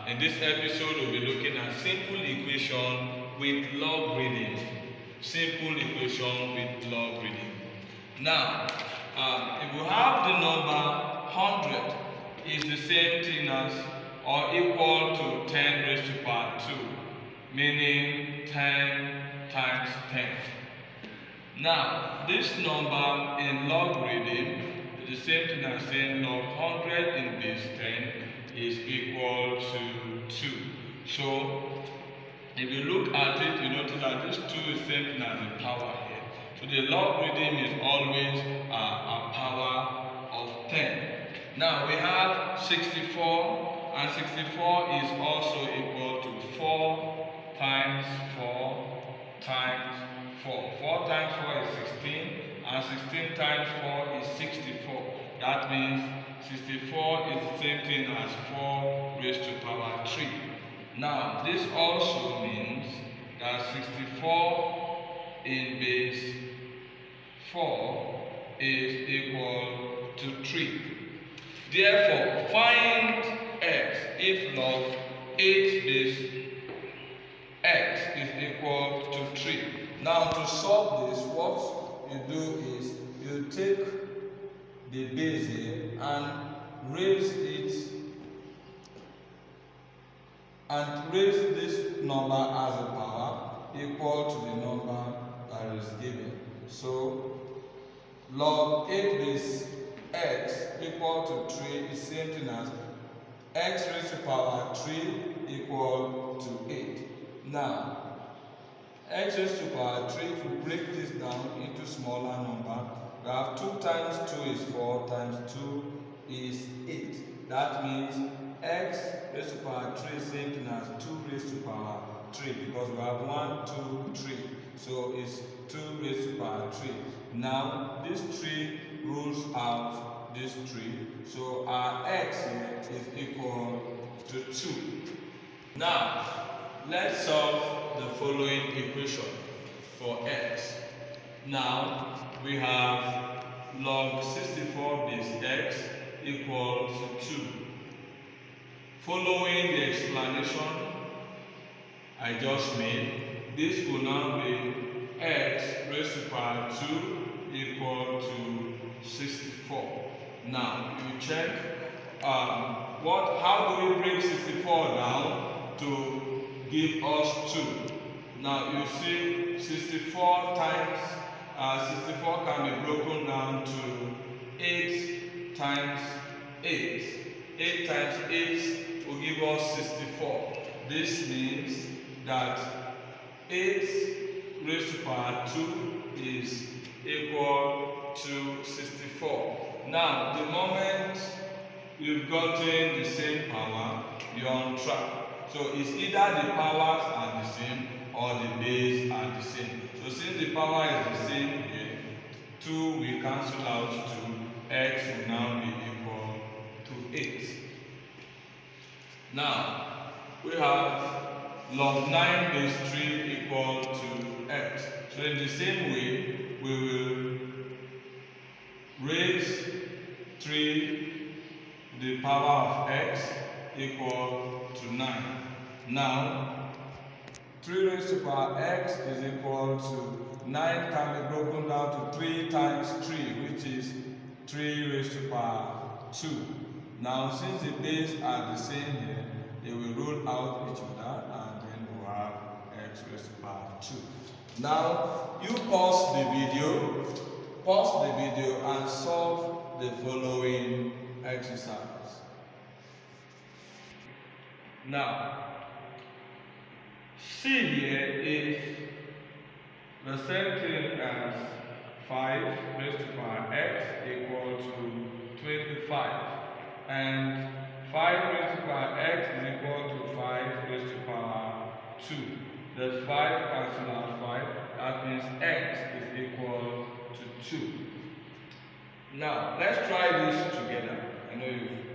In this episode, we'll be looking at simple equation with logarithm. Simple equation with logarithm. Now, if we have the number 100 is the same thing as or equal to 10 raised to power 2, meaning 10 times 10. Now, this number in logarithm is the same thing as saying log 100 in base 10 is equal to 2. So, if you look at it, you notice that this 2 is same thing as the power here. So the logarithm is always a power of 10. Now we have 64, and 64 is also equal to 4 times 4 times 4. 4 times 4 is 16, and 16 times 4 is 64. That means 64 is the same thing as 4 raised to power 3. Now, this also means that 64 in base 4 is equal to 3. Therefore, find x if log 8 base x is equal to 3. Now, to solve this, what you do is you take the base here and raise it and raise this number as a power equal to the number that is given. So log 8 base x equal to 3 is same thing as x raised to power 3 equal to 8. Now x raised to power 3, if we break this down into smaller number, we have 2 times 2 is 4 times 2 is 8. That means x raised to power 3 is same thing as 2 raised to power 3 because we have 1, 2, 3. So it's 2 raised to power 3. Now this 3 rules out this 3. So our x here is equal to 2. Now let's solve the following equation for x. Now we have log 64 base x equal to 2. Following the explanation I just made, this will now be x raised to power 2 equal to 64. Now you check how do we bring 64 down to give us 2. Now you see 64 times 64 can be broken down to 8 times 8. 8 times 8 will give us 64. This means that 8 raised to power 2 is equal to 64. Now, the moment you've gotten the same power, you're on track. So it's either the powers are the same or the base are the same. So since the power is the same here, 2 will cancel out 2. X will now be equal to 8. Now, we have log 9 base 3 equal to x. So in the same way, we will raise 3 to the power of x equal to 9. Now, 3 raised to power x is equal to 9 can be broken down to 3 times 3, which is 3 raised to power 2. Now, since the base are the same here, they will rule out each other and then we'll have x raised to power 2. Now, you pause the video and solve the following exercise. Now, see here is the same thing as 5 raised to power x equal to 25. And 5 raised to power x is equal to 5 raised to power 2. There's 5 cancel out 5. That means x is equal to 2. Now, let's try this together. I know you've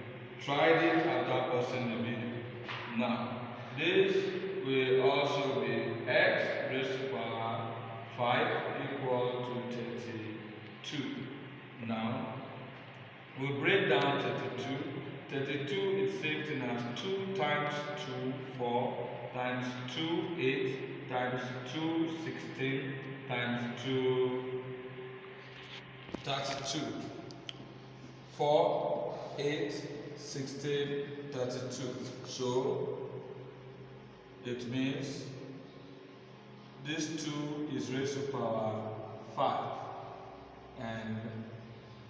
tried it after pausing the video. Now, this will also be x raised to power 5 equal to 32. Now, we'll break down 32 32 is same thing as 2 times 2, 4, times 2, 8, times 2, 16, times 2, 32. 4, 8, 16, 32. So it means this 2 is raised to power 5. And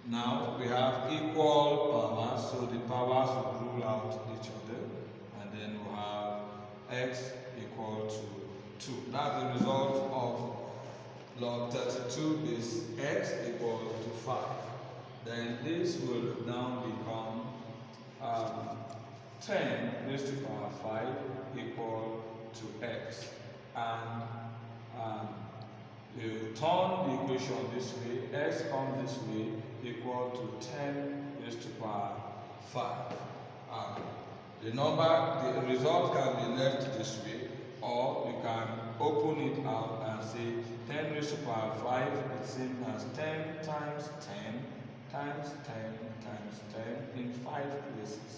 now we have equal powers, so the powers will rule out each other, and then we'll have x equal to 2. That's the result of log 32 is x equal to 5. Then this will now become 10 raised to power 5 equal to x. And you turn the equation this way, x comes this way, equal to 10 raised to power 5. The result can be left this way, or you can open it out and say 10 raised to power 5 is the same as 10 times 10 times 10 times 10 in 5 places.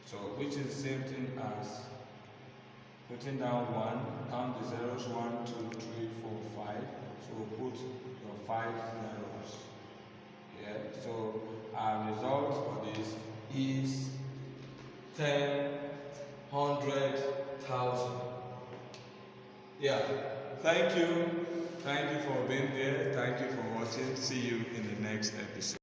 So, which is the same thing as putting down 1, count the zeros 1, 2, 3, 4, 5. So put your 5 zeros. Yeah. So our result for this is 10, 100,000. Yeah. Thank you. Thank you for being there. Thank you for watching. See you in the next episode.